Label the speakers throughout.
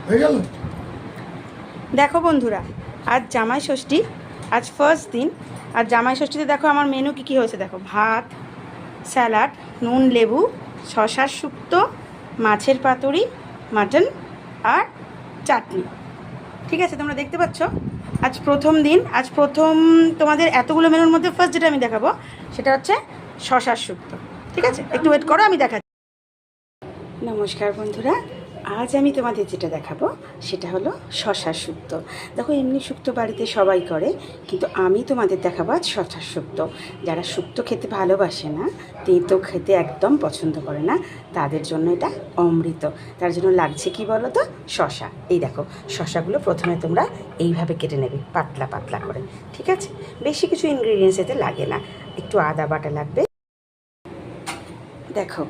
Speaker 1: হয়ে গেল।
Speaker 2: দেখো বন্ধুরা, আজ জামাই ষষ্ঠী, আজ ফার্স্ট দিন। আর জামাই ষষ্ঠীতে দেখো আমার মেনু কী কী হয়েছে। দেখো, ভাত, স্যালাড, নুন লেবু, শশার শুক্তো, মাছের পাতুরি, মাটন আর চাটনি। ঠিক আছে, তোমরা দেখতে পাচ্ছ আজ প্রথম দিন। আজ প্রথম তোমাদের এতগুলো মেনুর মধ্যে ফার্স্ট যেটা আমি দেখাবো সেটা হচ্ছে শশার শুক্তো। ঠিক আছে, একটু ওয়েট করো, আমি দেখাচ্ছি। নমস্কার বন্ধুরা, আজ আমি তোমাদের যেটা দেখাবো সেটা হলো শশার শুক্তো। দেখো, এমনি শুক্তো বাড়িতে সবাই করে, কিন্তু আমি তোমাদের দেখাবো আজ শশার শুক্তো। যারা শুক্তো খেতে ভালোবাসে না, তেঁতো খেতে একদম পছন্দ করে না, তাদের জন্য এটা অমৃত। তার জন্য লাগছে কি বলো তো, শশা। এই দেখো, শশাগুলো প্রথমে তোমরা এইভাবে কেটে নেবে, পাতলা পাতলা করে। ঠিক আছে, বেশি কিছু ইনগ্রিডিয়েন্টস এতে লাগে না, একটু আদা বাটা লাগবে। দেখো,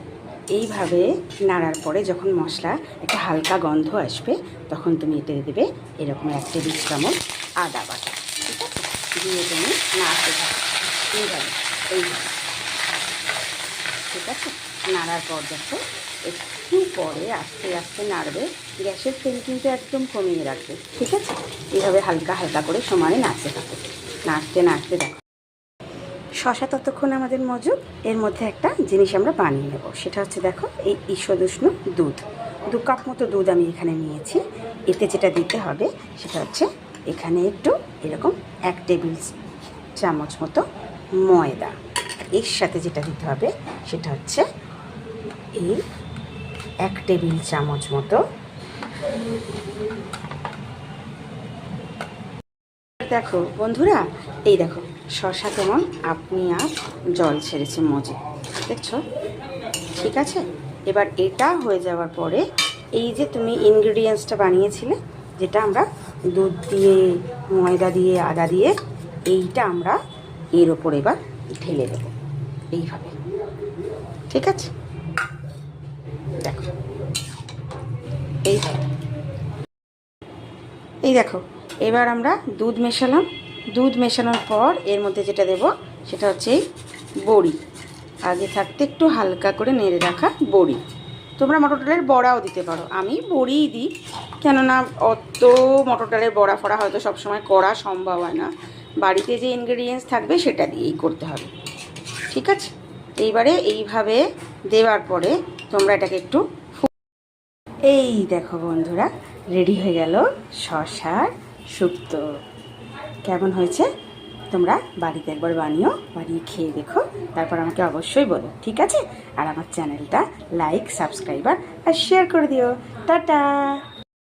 Speaker 2: এইভাবে নাড়ার পরে যখন মশলা একটা হালকা গন্ধ আসবে, তখন তুমি এতে দেবে এরকম 1 টেবিল চামচ আদা বাটা। ঠিক আছে, দিয়ে তুমি নাড়তে থাকো এইভাবে এইভাবে। ঠিক আছে, নাড়ার পর দেখো একটু পরে আস্তে আস্তে নাড়বে, গ্যাসের ফ্লেম কিন্তু একদম কমিয়ে রাখবে। ঠিক আছে, এইভাবে হালকা হালকা করে সমানে নাড়তে থাকো। নাড়তে নাড়তে দেখো শশা ততক্ষণ আমাদের মজুদ। এর মধ্যে একটা জিনিস আমরা বানিয়ে নেব, সেটা হচ্ছে দেখো এই ঈষদুষ্ণ দুধ। 2 কাপ মতো দুধ আমি এখানে নিয়েছি। এতে যেটা দিতে হবে সেটা হচ্ছে এখানে একটু এরকম 1 টেবিল চামচ মতো ময়দা। এর সাথে যেটা দিতে হবে সেটা হচ্ছে এই 1 টেবিল চামচ মতো দেখো বন্ধুরা, এই দেখো শশা কেমন আপনি আর জল ছেড়েছে মজে, দেখছো? ঠিক আছে, এবার এটা হয়ে যাওয়ার পরে এই যে তুমি ইনগ্রিডিয়েন্টসটা বানিয়েছিলে, যেটা আমরা দুধ দিয়ে, ময়দা দিয়ে, আদা দিয়ে, এইটা আমরা এর ওপর এবার ঢেলে দেবো এইভাবে। ঠিক আছে, দেখো এইভাবে। এই দেখো, এবার আমরা দুধ মেশালাম। দুধ মেশানোর পর এর মধ্যে যেটা দেব সেটা হচ্ছে এই বড়ি, আগে থাকতে একটু হালকা করে নেড়ে রাখা বড়ি। তোমরা মটর ডালের বড়াও দিতে পারো, আমি বড়িই দিই, কেননা অত মটর ডালের বড়া ফড়া হয়তো সবসময় করা সম্ভব হয় না। বাড়িতে যে ইনগ্রিডিয়েন্টস থাকবে সেটা দিয়েই করতে হবে। ঠিক আছে, এইবারে এইভাবে দেওয়ার পরে তোমরা এটাকে একটু এই দেখো বন্ধুরা, রেডি হয়ে গেল শশার শুক্তো। কেমন হয়েছে তোমরা বাড়িতে একবার বানিয়ে খেয়ে দেখো, তারপর আমাকে অবশ্যই বলো। ঠিক আছে, আর আমার চ্যানেলটা লাইক, সাবস্ক্রাইব আর শেয়ার করে দিও। টাটা।